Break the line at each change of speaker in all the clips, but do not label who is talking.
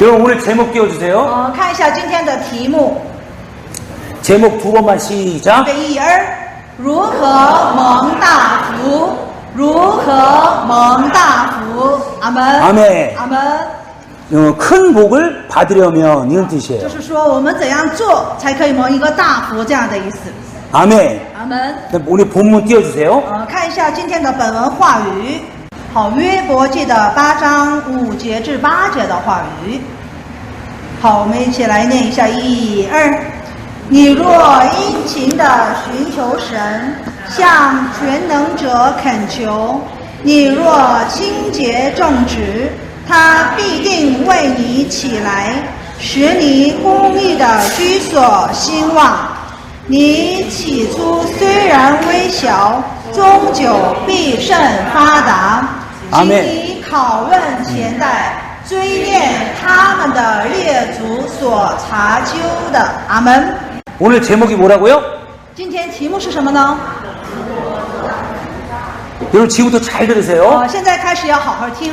여러분 오늘 제목 띄워주세요.
看一下今天的题目。
제목 두 번만 시작.
预备一二，如何蒙大福？如何蒙大福？阿门。
아멘.
阿门。
큰 복을 받으려면 이런
就
뜻이에요.
是说我们怎样做才可以蒙一个大福这样的意思。
아멘.
阿门。
오늘 본문 띄워주세요.
看一下今天的本文话语。好，约伯记的8章5节至8节的话语。好，我们一起来念一下1、2。你若殷勤地寻求神，向全能者恳求，你若清洁正直，他必定为你起来，使你公义的居所兴旺。你起初虽然微小，终究必甚发达。请你拷问前代，追念他们的列祖所查究的。阿门。
오늘 제목이 뭐라고요?
今天题目是什么呢？
여러분 지금부터 잘 들으세요.
现在开始要好好听。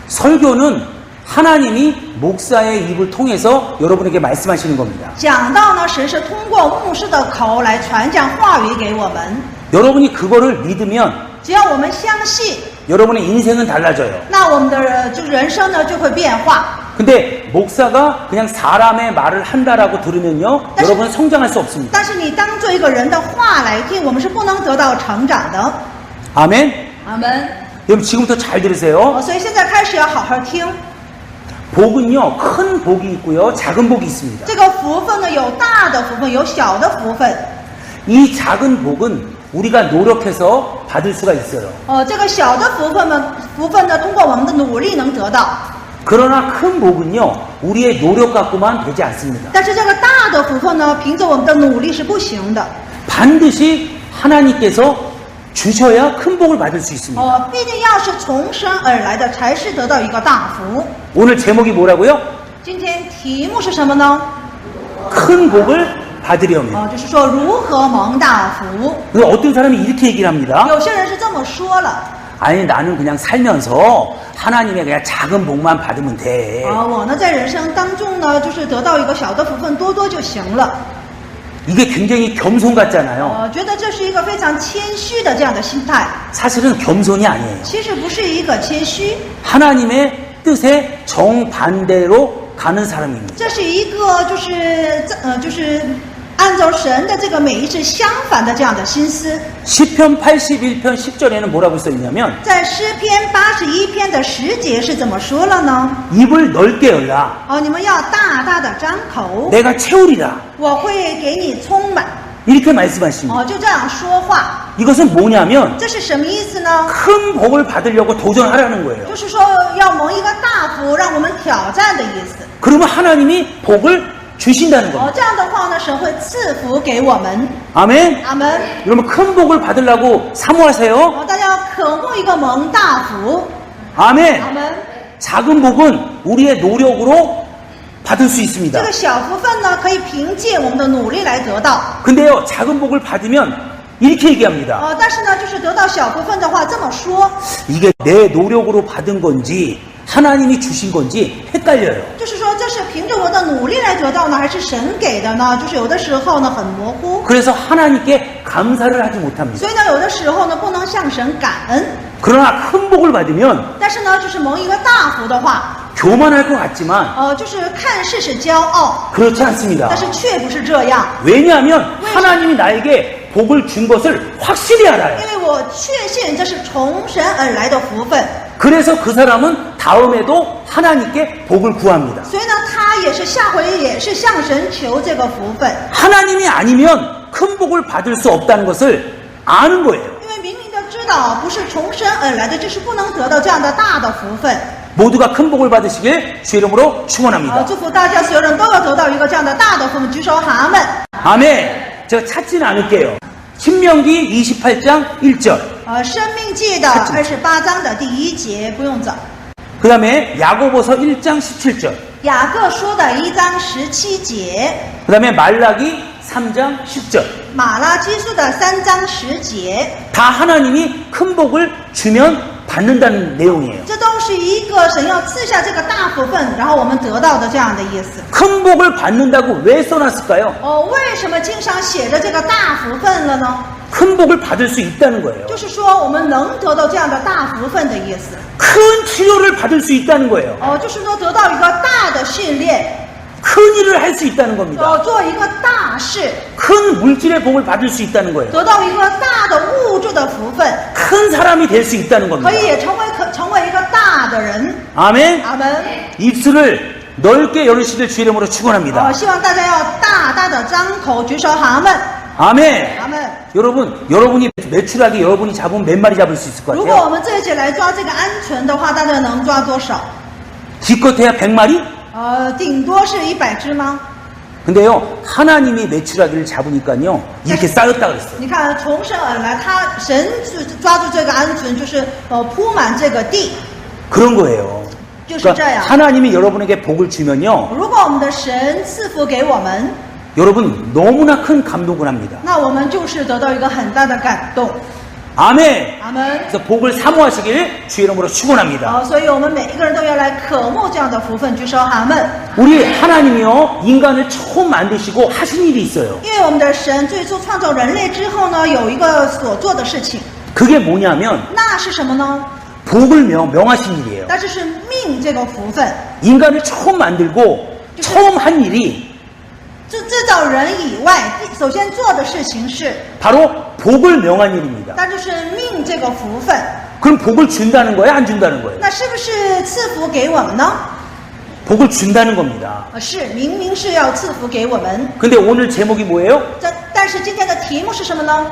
설교는 하나님이 목사의 입을 통해서 여러분에게 말씀하시는 겁니다.
讲道呢，神是通过牧师的口来传讲话语给我们。
여러분이 그거를 믿으면
只要我们相信，
여러분의 인생은 달라져요.
那我们的就人生呢就会变化。
근데 목사가 그냥 사람의 말을 한다라고 들으면요, 여러분은 성장할 수 없습니다.
但是你当做一个人的话来听，我们是不能得到成长的。
아멘.
阿门。
여러분 지금부터 잘 들으세요.
所以现在开始要好好听。
복은요, 큰 복이 있고요, 작은 복이 있습니다.
这个福分呢，有大的福分，有小的福分。
이 작은 복은 우리가 노력해서 받을 수가 있어요.
这个小的福分呢，通过我们的努力能得到。
그러나 큰 복은요, 우리의 노력 갖고만 되지 않습니다.
但是这个大的福分呢，凭着我们的努力是不行的。
반드시 하나님께서 주셔야 큰 복을 받을 수 있습니다.
必定要是从神而来的，才是得到一个大福。
오늘 제목이 뭐라고요?
今天题目是什么呢？
큰 복을 받으려면.
就是说如何蒙大福。
어떤 사람이 이렇게 얘기를 합니다.
有些人是这么说了。
아니 나는 그냥 살면서 하나님의 그냥 작은 복만 받으면 돼.
我呢在人生当中呢，就是得到一个小的福分，多多就行了。
이게 굉장히 겸손 같잖아요.
觉得这是一个非常谦虚的这样的心态。
사실은 겸손이 아니에요.
其实不是一个谦虚，
하나님의 뜻에 정반대로 가는 사람입니다.
这是一个就是按照神的这个美意是相反的这样的心思。
시편 81편 10절에는 뭐라고 써있냐면
在诗篇81篇的10节是怎么说了呢？
입을 넓게 열라.
你们要大大的张口，
내가 채우리라.
我会给你充满。
이렇게 말씀하십니다.
就这样说话，
이것은 뭐냐면
这是什么意思呢？
큰 복을 받으려고 도전하라는 거예요.
就是说要蒙一个大福，让我们挑战的意思。
그러면 하나님이 복을 주신다는 겁니다.
这样的话呢，神会赐福给我们。
아멘.
阿门。
여러분 큰 복을 받으려고 사모하세요.
大家渴慕一个蒙大福。
아멘.
阿门。
작은 복은 우리의 노력으로 받을 수 있습니다.
这个小福分呢，可以凭借我们的努力来得到。
근데요, 작은 복을 받으면 이렇게 얘기합니다.
但是呢，就是得到小福分的话，这么说，
이게 내 노력으로 받은 건지 하나님이 주신 건지 헷갈려요.
就是说这是凭着我的努力来得到呢，还是神给的呢？就是有的时候呢很模糊，
그래서 하나님께 감사를 하지 못합니다.
所以呢有的时候呢不能向神感恩。
그러나 큰 복을 받으면
但是呢，就是蒙一个大福的话，
교만할 것 같지만
就是看似是骄傲，
그렇지 않습니다.
但是却不是这样。
왜냐하면 하나님이 나에게 복을 준 것을 확실히 알아요.
因为我确信这是从神而来的福分，
그래서 그 사람은 다음에도 하나님께 복을 구합니다.
所以呢，他也是下回也是向神求这个福分。
하나님이 아니면 큰 복을 받을 수 없다는 것을 아는 거예요.
因为明明的知道不是从神而来的，就是不能得到这样的大的福分。
모두가 큰 복을 받으시길 주 이름으로 축원합니다.
祝福大家所有人都要得到一个这样的大的福分，举手喊阿门。
아멘. 제가 찾지는 않을게요. 신명기 28장 1절.
生命记的28章的第1节不用找。
그 다음에 야고보서 1장 17절.
雅各书的1章17节，
그 다음에 말라기 3장 10절.
马拉基书的3章10节，
다 하나님이 큰 복을 주면 받는다는 내용이에요.
这都是一个神要赐下这个大福分，然后我们得到的这样的意思。
큰 복을 받는다고 왜 써놨을까요?
为什么经上写着这个大福分了呢？
큰 복을 받을 수 있다는 거예요.
就是说我们能得到这样的大福分的意思。
큰 치료를 받을 수 있다는 거예요.
就是说得到一个大的训练，
큰 일을 할 수 있다는 겁니다.
做一个大事，
큰 물질의 복을 받을 수 있다는 거예요.
得到一个大的物质的福分，
큰 사람이 될 수 있다는
可
겁니다.
以也成为一个大的人。
아멘.
阿门。
입술을 넓게 열으시길 주의 이름으로 축원합니다.
希望大家要大大的张口举手，阿门，
아멘.
阿门。
여러분이 매출하게 여러분이 잡으면 몇 마리 잡을 수 있을 것
如果
같아요?
我们这一起来抓这个鹌鹑的话，大家能抓多少？
기껏해야 100마리?
顶多是100只吗？
근데요, 하나님이 매출하기를 잡으니까요, 이렇게 쌓였다 그랬어요.
你看，从神而来，神抓住这个鹌鹑，就是铺满这个地。
그런 거예요.
就是这样。
하나님이 여러분에게 복을 주면요,
如果我们的神赐福给我们，
여러분 너무나 큰 감동을 합니다.
那我们就是得到一个很大的感动。
아멘.
阿门。
그래서 복을 사모하시길 주의 이름으로 축원합니다.
所以我们每一个人都要来渴慕这样的福分，举手阿门。
우리 하나님이요, 인간을 처음 만드시고 하신 일이 있어요.
因为我们的神最初创造人类之后呢，有一个所做的事情，
그게 뭐냐면
那是什么呢？
복을 명하신 일이에요.
那就是命这个福分。
인간을 처음 만들고 처음 한 일이
制造人以外，首先做的事情是，
바로 복을 명한 일입니다.
那就是命这个福分。
그럼 복을 준다는 거예요? 안 준다는 거예요?
那是不是赐福给我们呢？
복을 준다는 겁니다.
是，明明是要赐福给我们。
근데 오늘 제목이 뭐예요?
但是今天的题目是什么呢？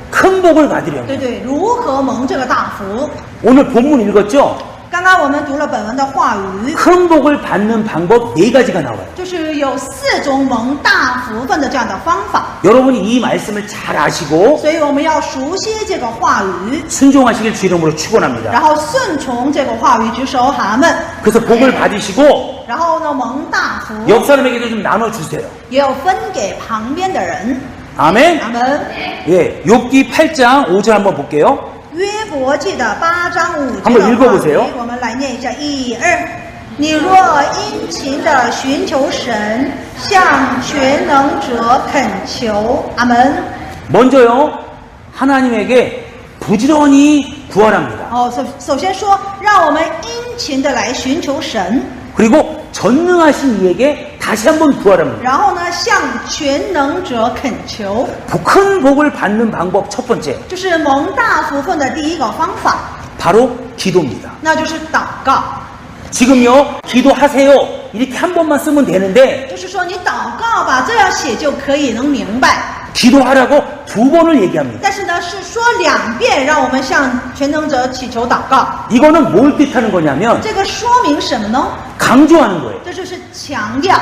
큰 복을 받으려면.
对，如何蒙这个大福？
오늘 본문 읽었죠?
刚刚我们读了本文的话语，
큰 복을 받는 방법 4가지가 나와요.
就是有4种蒙大福分的这样的方法，
여러분이 이 말씀을 잘 아시고
所以我们要熟悉这个话语，
순종하시길 주 이름으로 축원합니다.
然后顺从这个话语，举手喊们，
그래서 복을 받으시고
然后呢蒙大福，
옆 사람에게도 좀 나눠주세요.
也要分给旁边的人。
아멘.
阿门。
예, 욥기 8장 5절 한번 볼게요.
约伯记的8章5节
한번
的
읽어보세요
话语，我们来念一下1、2。你若殷勤的寻求神，向全能者恳求，阿门。
먼저요, 하나님에게 부지런히 구하랍니다.
首先说，让我们殷勤的来寻求神，
그리고 전능하신 이에게 다시 한번 구하랍니다.
然后呢，向全能者恳求，
큰 복을 받는 방법 첫 번째,
就是蒙大福分的第一个方法，
바로 기도입니다.
那就是祷告。
지금요, 기도하세요. 이렇게 한 번만 쓰면 되는데
就是说，你祷告吧，这样写就可以能明白。
기도하라고 2번을 얘기합니다.
但是呢，是说2遍，让我们向全能者祈求祷告。
이거는 뭘 뜻하는 거냐면
这个说明什么呢？
강조하는 거예요.
这就是强调，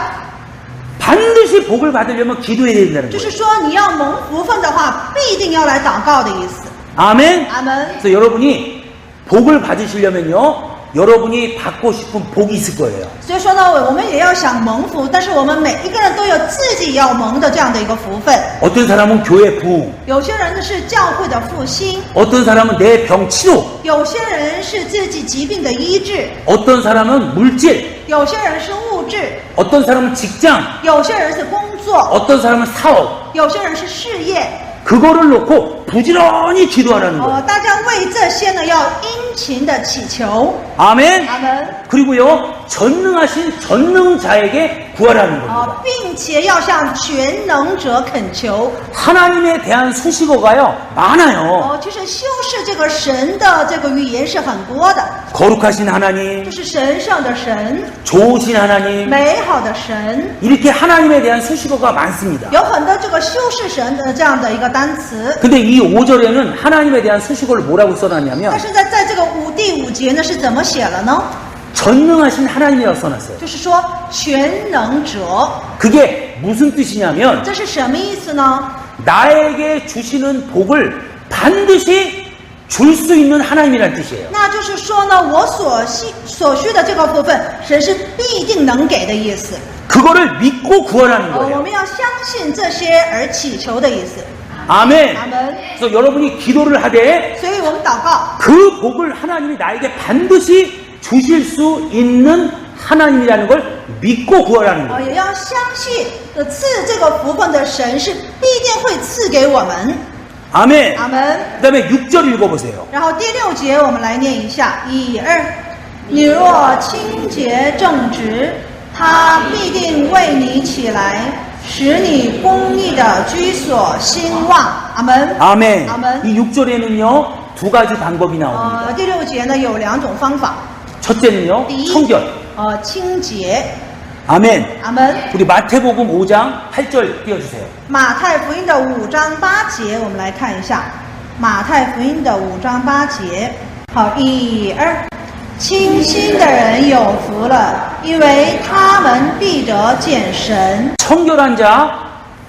반드시 복을 받으려면 기도해야 된다는
就
거예요.
是说你要蒙福分的话，必定要来祷告的意思。
아멘.
阿门。
그래서 여러분이 복을 받으시려면요, 여러분이 받고 싶은 복이 있을 거예요.
所以说呢，我们也要想蒙福，但是我们每一个人都有自己要蒙的这样的一个福分。
어떤 사람은 교회 부흥,
有些人呢是教会的复兴，
어떤 사람은 내 병 치료,
有些人是自己疾病的医治，
어떤 사람은 물질,
有些人是物质，
어떤 사람은 직장,
有些人是工作，
어떤 사람은 사업.
有些人是事业。
그거를 놓고 부지런히 기도하라는 거예요.
大家为这些呢要殷勤的祈求。
아멘.
阿门。
그리고요, 전능하신 전능자에게 구하라는 겁니다.
并且要向全能者恳求。
하나님에 대한 수식어가요, 많아요.
其实修饰这个神的这个语言是很多的，
거룩하신
就
하나님,
是神圣的神，
좋으신 하나님,
美好的神，
이렇게 하나님에 대한 수식어가 많습니다.
有很多这个修饰神的这样的一个单词。
근데 이 5절에는 하나님에 대한 수식어를 뭐라고 써놨냐면
但是在这个第5节呢是怎么写了呢？
전능하신 하나님이라고 써놨어요.
就是说全能者，
그게 무슨 뜻이냐면
这是什么意思呢？
나에게 주시는 복을 반드시 줄 수 있는 하나님이라는 뜻이에요.
那就是说呢，我所需的这个部分，神是必定能给的意思。
그거를 믿고 구하라는
我
거예요.
们要相信这些而祈求的意思。
아멘.
아멘.
그래서 여러분이 기도를 하되
所以我们祷告，
그 복을 하나님이 나에게 반드시 주실 수 있는 하나님이라는 걸 믿고 구하라는 거예요.
也要相信赐这个福分的神是必定会赐给我们。
아멘.
阿门。
그 다음에 6절 읽어보세요.
然后第6节我们来念一下，1、2，你若清洁正直，他必定为你起来，使你公义的居所兴旺。阿门。
아멘.
아멘.
이 6절에는요, 두 가지 방법이 나옵니다.
第6节呢有2种方法，
첫째는요,
第一，
청결.
清洁。
아멘.
阿门。
우리 마태복음 5장 8절 띄워주세요.
马太福音的5章8节，我们来看一下。马太福音的5章8节，好，1、2，清心的人有福了，因为他们必得见神。
청결한 자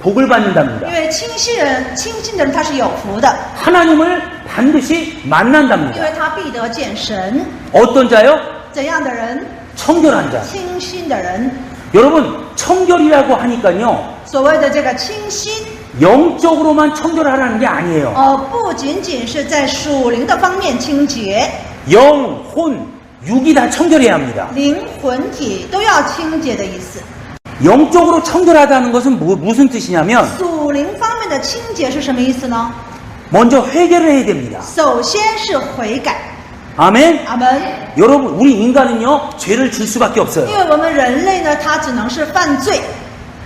복을 받는답니다.
因为清心的人他是有福的，
하나님을 반드시
因
만난답니다.
为他必得见神。
어떤 자요?
怎样的人？
청결한 자.
清心的人。
여러분, 청결이라고 하니까요,
所谓的这个清心，
영적으로만 청결하라는 게 아니에요.
不仅仅是在属灵的方面清洁，
영, 혼, 육이 다 청결해야 합니다.
灵魂体都要清洁的意思。
영적으로 청결하다는 것은 무슨 뜻이냐면
属灵方面的清洁是什么意思呢？
먼저 회개를 해야 됩니다.
首先是悔改。
아멘.
阿门。
여러분, 우리 인간은요, 죄를 질 수밖에
因
없어요.
为我们人类呢，他只能是犯罪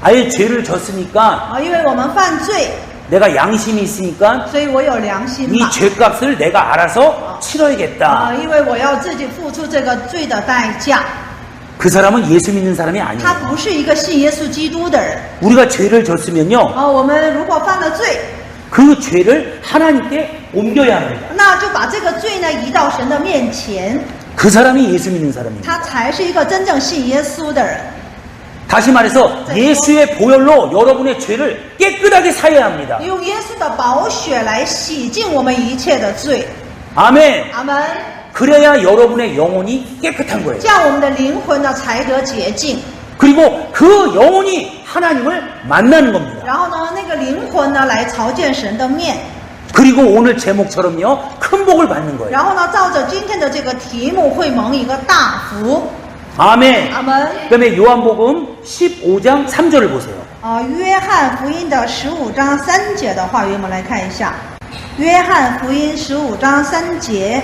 아예 죄를 졌으니까
因为我们犯罪，
내가 양심이 있으니까
所以我有良心
이
嘛。
죄값을 내가 알아서 치러야겠다.
因为我要自己付出这个罪的代价。
그 사람은 예수 믿는 사람이
他
아니에요.
不是一个信耶稣基督的人。
우리가 죄를 졌으면요,
我们如果犯了罪，
그 죄를 하나님께 옮겨야 합니다.
那就把这个罪呢移到神的面前，
그 사람이 예수 믿는 사람입니다.
他才是一个真正信耶稣的人。
다시 말해서 예수의 보혈로 여러분의 죄를 깨끗하게 사해야 합니다.
用耶稣的宝血来洗净我们一切的罪。
아멘.
阿门。
그래야 여러분의 영혼이 깨끗한 거예요.
这样我们的灵魂呢才得洁净。
그리고 그 영혼이 하나님을 만나는 겁니다.
然后呢，那个灵魂呢来朝见神的面。
그리고 오늘 제목처럼요, 큰 복을 받는 거예요.
然后呢，照着今天的这个题目，会蒙一个大福。
아멘.
阿门。
그다음에 요한복음 15장 3절을 보세요.
约翰福音的15章3节的话语，我们来看一下。约翰福音15章3节，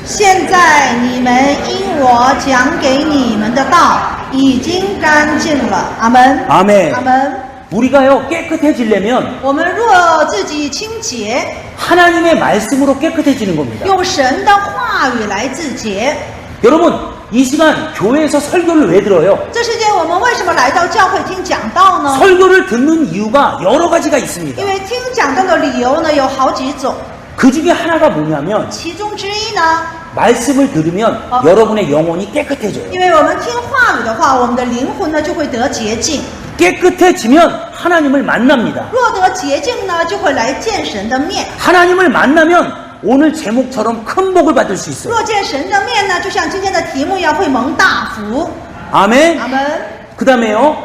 现在你们因我讲给你们的道已经干净了。阿门。
아멘.
阿门。
우리가요, 깨끗해지려면
我们若自己清洁，
하나님의 말씀으로 깨끗해지는 겁니다.
用神的话语来自洁。
여러분, 이 시간 교회에서 설교를 왜 들어요?
这世界我们为什么来到教会听讲道呢？
설교를 듣는 이유가 여러 가지가 있습니다.
因为听讲道的理由呢有好几种，
그 중에 하나가 뭐냐면
其中之一呢，
말씀을 들으면 여러분의 영혼이 깨끗해져요.
因为我们听话语的话，我们的灵魂呢就会得洁净。
깨끗해지면 하나님을 만납니다.
若得洁净呢，就会来见神的面。
하나님을 만나면 오늘 제목처럼 큰 복을 받을 수 있어요.
若见神的面呢，就像今天的题目一样，会蒙大福。
아멘.
阿门。
그 다음에요,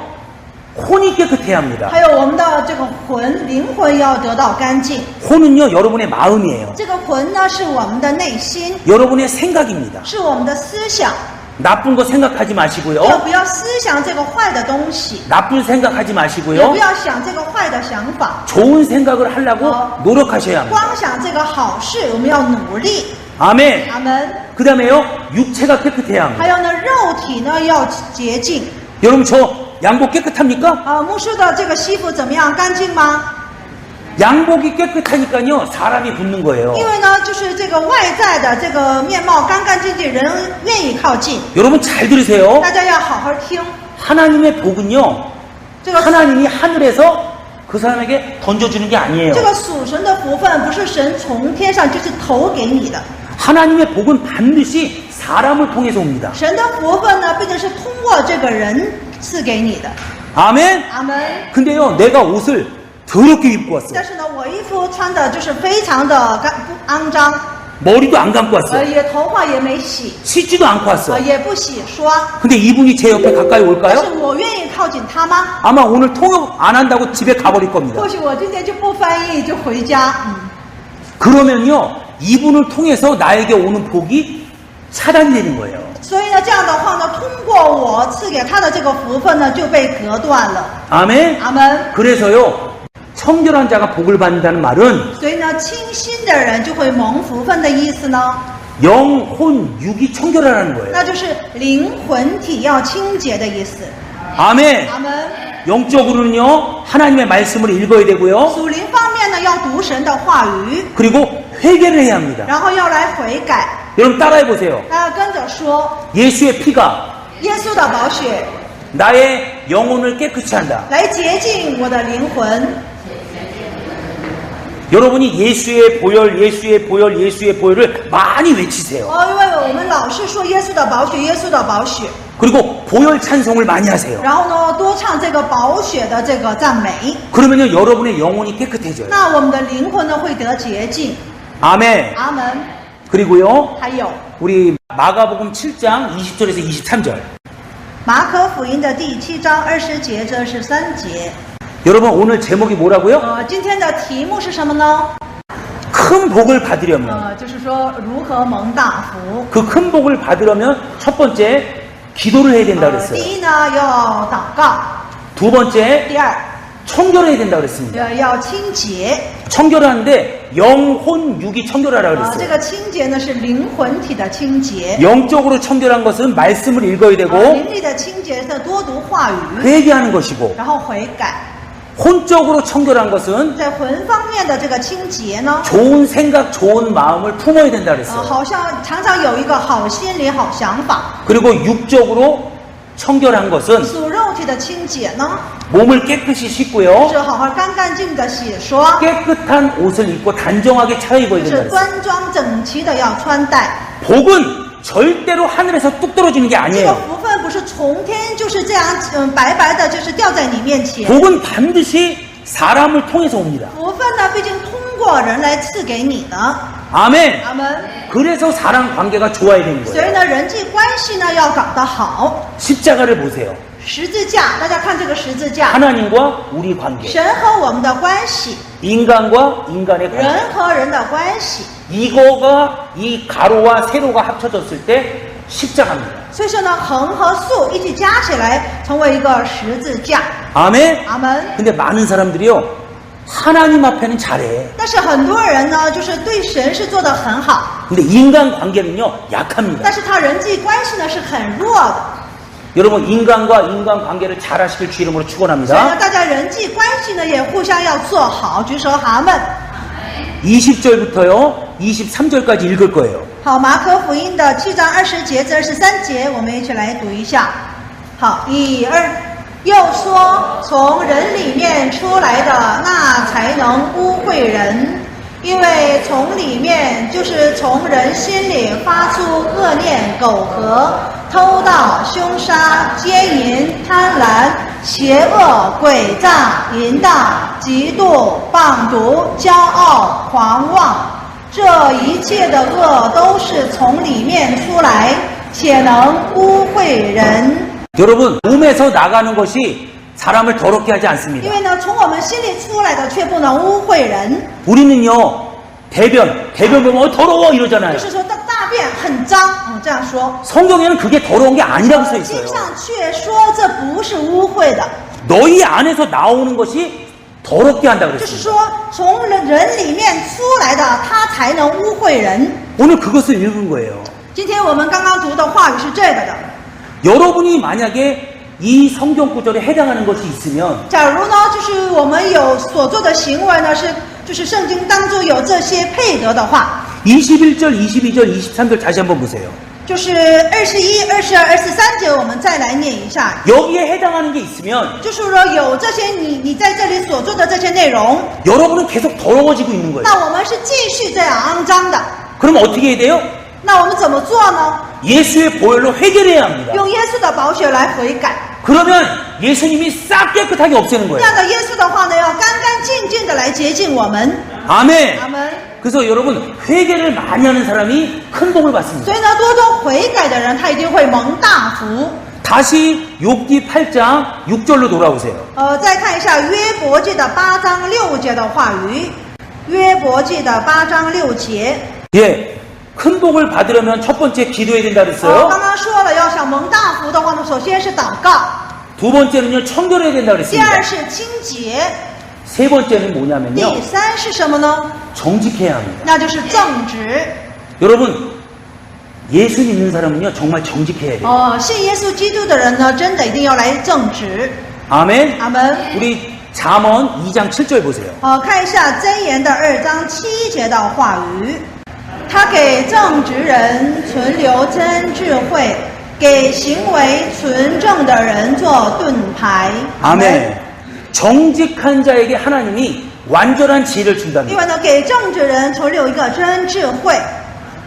혼이 깨끗해야 합니다.
还有我们的这个魂，灵魂要得到干净。
혼은요, 여러분의 마음이에요.
这个魂呢，是我们的内心，
여러분의 생각입니다.
是我们的思想。
나쁜 거 생각하지
要
마시고요.
不要思想这个坏的东西，
나쁜 생각하지
也
마시고요.
不要想这个坏的想法。
좋은 생각을 하려고 노력하셔야 합니다.
光想这个好事，我们要努力。
아멘.
阿门。
그 다음에요, 육체가 깨끗해야 합니다.
还有呢，肉体呢要洁净。
여러분, 저 양복 깨끗합니까?
牧师的这个西服怎么样？干净吗？
양복이 깨끗하니까요, 사람이 붙는 거예요.
因为呢，就是这个外在的这个面貌干干净净，人愿意靠近。
여러분 잘 들으세요.
大家要好好听。
하나님의 복은요,
这个
하나님이 하늘에서 그 사람에게 던져주는 게 아니에요.
这个属神的福分，不是神从天上就是投给你的。
하나님의 복은 반드시 사람을 통해서 옵니다.
神的福分呢，必定是通过这个人赐给你的。
아멘.
阿门。
근데요, 내가 옷을 더럽게 입고 왔어.
但是呢，我衣服穿的就是非常的肮脏，
머리도 안 감고 왔어.
也头发也没洗，
씻지도 않고 왔어.
也不洗刷。
근데 이분이 제 옆에 가까이
但
올까요?
是我愿意靠靠近他吗？
아마 오늘 통역 안 한다고 집에 가버릴 겁니다.
或许我今天就不翻译，就回家。
그러면요, 이분을 통해서 나에게 오는 복이 차단이 되는 거예요.
所以呢，这样的话呢，通过我赐给他的这个福分呢，就被隔断了。
아멘.
阿门。
그래서요, 청결한 자가 복을 받는다는 말은
所以呢，清心的人就会蒙福分的意思呢，
영혼, 육이 청결하라는 거예요.
那就是灵魂体要清洁的意思。
아멘.
阿门。
영적으로는요, 하나님의 말씀을 읽어야 되고요.
属灵方面呢，要读神的话语，
그리고 회개를 해야 합니다.
然后要来悔改。
여러분 따라해 보세요.
大家跟着说，
예수의 피가
耶稣的宝血
나의 영혼을 깨끗이 한다.
来洁净我的灵魂。
여러분이 예수의 보혈, 예수의 보혈, 예수의 보혈을 많이 외치세요.
因为我们老是说耶稣的宝血，耶稣的宝血，
그리고 보혈 찬송을 많이 하세요.
然后呢，多唱这个宝血的这个赞美，
그러면요, 여러분의 영혼이 깨끗해져요.
那我们的灵魂呢会得洁净。
아멘.
阿门。
그리고요,
还有
우리 마가복음 7장 20절에서 23절.
马可福音的第7章20节至23节。
여러분 오늘 제목이 뭐라고요?
今天的题目是什么呢？
큰 복을 받으려면
就是说如何蒙大福。
그 큰 복을 받으려면 첫 번째 기도를 해야 된다
第
그랬어요.
一呢要祷告，
두 번째
第二
청결해야 된다 그랬습니다.
要清洁。
청결하는데 영혼 육이 청결하라
这
그랬어요.
个清洁呢是灵魂体的清洁，
영적으로 청결한 것은 말씀을 읽어야 되고
灵力的清洁是多读话语，
회개하는 것이고
然后悔改。
혼적으로 청결한 것은
在魂方面的这个清洁呢，
좋은 생각, 좋은 마음을 품어야 된다 그랬어요.
好像常常有一个好心理、好想法。
그리고 육적으로 청결한 것은
属肉体的清洁呢，
몸을 깨끗이 씻고요.
是好好干干净的洗刷，
깨끗한 옷을 입고 단정하게 차려입어야
是
된다 그랬어요.
端庄整齐的要穿戴。
복은 절대로 하늘에서 뚝 떨어지는 게
这个
아니에요.
福分不是从天就是这样，白白的，就是掉在你面前。
복은 반드시 사람을 통해서 옵니다.
福分呢，毕竟通过人来赐给你的。
아멘.
阿门。
그래서 사람 관계가 좋아야 되는
所
거예요.
以呢，人际关系呢要搞得好。
십자가를 보세요.
十字架，大家看这个十字架，
하나님과 우리 관계,
神和我们的关系，
인간과 인간의 관계.
人和人的关系。
이거가 이 가로와 세로가 합쳐졌을 때 십자가입니다.
所以说呢，横和竖一起加起来成为一个十字架。
아멘.
阿门。
근데 많은 사람들이요, 하나님 앞에는 잘해.
但是很多人呢，就是对神是做得很好，
근데 인간 관계는요, 약합니다.
但是他人际关系呢是很弱的。
여러분, 인간과 인간 관계를 잘 하시길 주 이름으로
所以呢，
축원합니다.
大家人际关系呢也互相要做好，举手哈们。
20절부터요, 23절까지 읽을 거예요.
好，马可福音的7章20节至23节，我们一起来读一下。好，1、2。又说，从人里面出来的，那才能污秽人，因为从里面就是从人心里发出恶念、苟合、偷盗、凶杀、奸淫、贪婪、邪恶、诡诈、淫荡、嫉妒、棒毒、骄傲、狂妄。这一切的恶都是从里面出来，且能污秽人。
여러분, 몸에서 나가는 것이 사람을 더럽게 하지
因
않습니다.
为呢，从我们心里出来的却不能污秽人。
우리는요, 대변 보면 더러워 이러잖아요.
就是说，大便很脏，这样说。
성경에는 그게 더러운 게 아니라고 써
经
있어요.
上却说这不是污秽的，
너희 안에서 나오는 것이 더럽게 한다고
就是
그랬어요.
说从人里面出来的，他才能污秽人。
오늘 그것을 읽은 거예요.
今天我们刚刚读的话语是这个的。
여러분이 만약에 이 성경 구절에 해당하는 것이 있으면
假如呢，就是我们有所做的行为呢，就是圣经当中有这些配得的话，
21절, 22절, 23절 다시 한번 보세요.
就是21、22、23节，我们再来念一下。
여기에 해당하는 게 있으면
就是说有这些你在这里所做的这些内容，
여러분은 계속 더러워지고 있는 거예요.
那我们是继续这样肮脏的。
그럼 어떻게 해야 돼요?
那我们怎么做呢？
예수의 보혈로 해결해야 합니다.
用耶稣的宝血来悔改。
그러면 예수님이 싹 깨끗하게 없애는
这
거예요.
样的耶稣的话呢，要干干净净的来洁净我们。
아멘.
阿门。
그래서 여러분, 회개를 많이 하는 사람이 큰 복을 받습니다.
所以呢，多多悔改的人，他一定会蒙大福。
다시 욥기 8장 6절로 돌아오세요.
再看一下约伯记的8章6节的话语。约伯记的8章6节。
예, 큰 복을 받으려면 첫 번째 기도해야 된다
刚
그랬어요.
刚说了，要想蒙大福的话呢，首先是祷告，
두 번째는요, 청결해야 된다
第
그랬습니다.
二是清洁，
세 번째는
第
뭐냐면요,
三是什么呢？
정직해야 합니다.
那就是正直。
여러분, 예수 믿는 사람은요, 정말 정직해야 돼요.
信耶稣基督的人呢，真的一定要来正直。
아멘.
阿门。
우리 잠언 2장 7절 보세요.
看一下箴言的2章7节的话语，他给正直人存留真智慧，给行为纯正的人做盾牌。
아멘. 정직한 자에게 하나님이 완전한 지혜를
因
준답니다.
为呢，给正直人存留一个真智慧，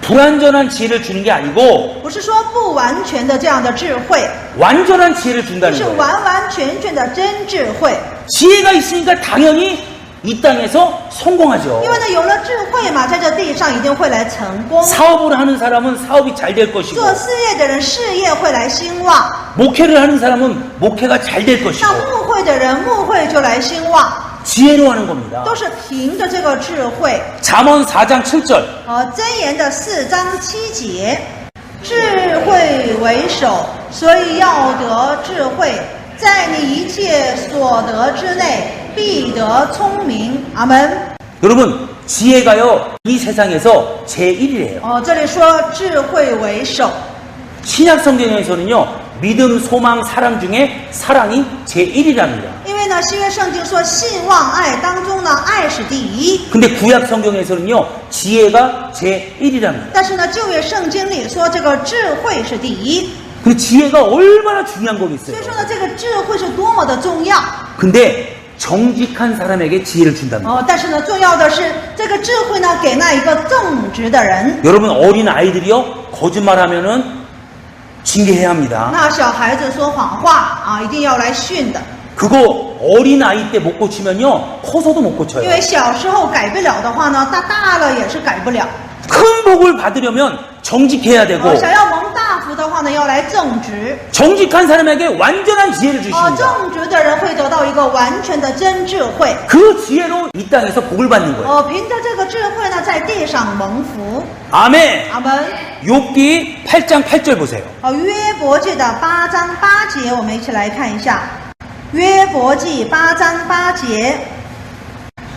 불완전한 지혜를 주는 게 아니고
不是说不完全的这样的智慧，
완전한 지혜를
是
준다는 거예요.
完完全全的真智慧。
지혜가 있으니까 당연히 이 땅에서 성공하죠.
因为呢，有了智慧嘛，在这地上一定会来成功。
사업을 하는 사람은 사업이 잘 될 것이고
做事业的人，事业会来兴旺；
목회를 하는 사람은 목회가 잘 될
那
것이고
牧会的人，牧会就来兴旺。
지혜로 하는 겁니다.
都是凭着这个智慧。
잠언 4장 7절
箴言的4章7节，智慧为首，所以要得智慧，在你一切所得之内，必得聪明。阿门。
여러분 지혜가요 이 세상에서 제1이에요.
这里说智慧为首，
신약 성경에서는요 믿음, 소망, 사랑 중에 사랑이 제1이랍니다.
因为呢，新约圣经说信望爱当中呢，爱是第一。
근데 구약 성경에서는요 지혜가 제1이랍니다.
但是呢，旧约圣经里说这个智慧是第一，
그 지혜가 얼마나 중요한
所
거겠어요.
以说呢，这个智慧是多么的重要。
근데 정직한 사람에게 지혜를 준답니다.
但是呢，重要的是这个智慧呢，给那一个正直的人。
여러분 어린 아이들이요 거짓말하면은 징계해야 합니다.
那小孩子说谎话一定要来训的，
그거 어린 아이 때 못 고치면요 커서도 못
因
고쳐요.
为小时候改不了的话呢，大了也是改不了。
큰 복을 받으려면 정직해야 되고
想要蒙大福的话呢，要来正直。
정직한 사람에게 완전한 지혜를 주십니다.
正直的人会得到一个完全的真智慧。
그 지혜로 이 땅에서 복을 받는 거예요.
凭着这个智慧呢，在地上蒙福。
아멘.
阿门。
욥기 8장 8절 보세요.
约伯记的8章8节，我们一起来看一下。约伯记8章8节，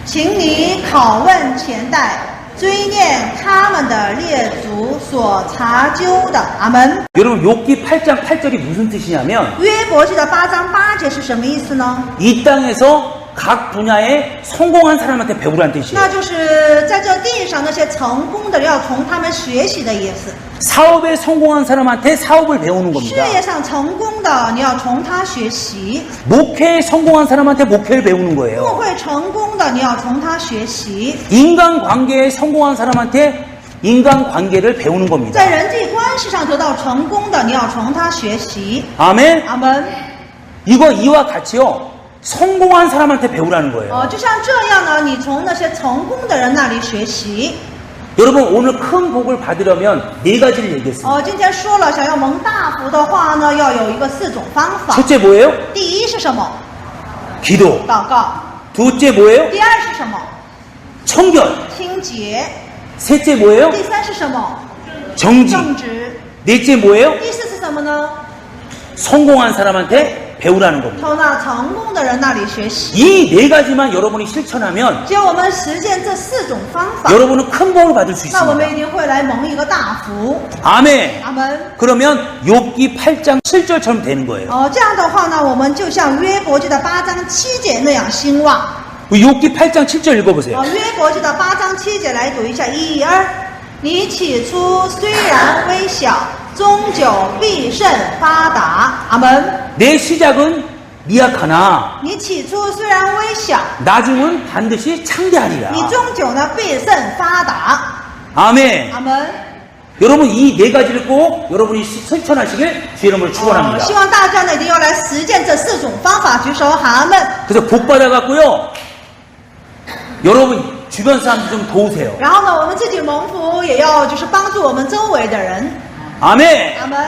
请你拷问前代，追念他们的列祖所查究的。阿门。
여러분 욥기 8장 8절이 무슨 뜻이냐면
约伯记的8章8节是什么意思呢？
이 땅에서 각 분야에 성공한 사람한테 배우라는 뜻이에요.
那就是在这地上那些成功的人要从他们学习的意思。
사업에 성공한 사람한테 사업을 배우는
事
겁니다.
业上成功的，你要从他学习；
목회에 성공한 사람한테 목회를 배우는
牧
거예요.
会成功的，你要从他学习；
인간관계에 성공한 사람한테 인간관계를 배우는 겁니다.
在人际关系上得到成功的，你要从他学习。
아멘.
阿门。
이거 이와 같이요. 성공한 사람한테 배우라는 거예요.
就像这样呢，你从那些成功的人那里学习。
여러분 오늘 큰 복을 받으려면 네 가지를 얘기했습니다.
今天说了，想要蒙大福的话呢，要有一个4种方法。
첫째 뭐예요?
第一是什么？
기도.
祷告。
둘째 뭐예요?
第二是什么？
청결.
清洁。
셋째 뭐예요?
第三是什么？
정직.
正直。
넷째 뭐예요?
第四是什么呢？
성공한 사람한테 배우라는 겁니다.
从那成功的人那里学习。
이 네 가지만 여러분이 실천하면
只要我们实践这4种方法，
여러분은 큰 복을 받을 수
那我们
있습니다.
一定会来蒙一个大福。
아멘.
阿门。
그러면 욥기 8장 7절처럼 되는 거예요.
这样的话呢，我们就像约伯记的8章7节那样兴旺。
욥기 8장 7절 읽어보세요.
约伯记的8章7节来读一下，1、2。你起初虽然微小，终究必甚发达。阿门。
내 시작은 미약하나
你起初虽然微小，
나중은 반드시 창대하리라.
你终究呢必甚发达。
아멘.
阿门。
여러분 이 네 가지를 꼭 여러분이 실천하시길 주의 이름으로 축원합니다.
希望大家呢一定要来实践这4种方法，举手喊阿门。
그래서 복 받아갖고요. 여러분 주변 사람들 좀 도우세요.
然后呢，我们自己蒙福，也要就是帮助我们周围的人。
아멘.
阿门。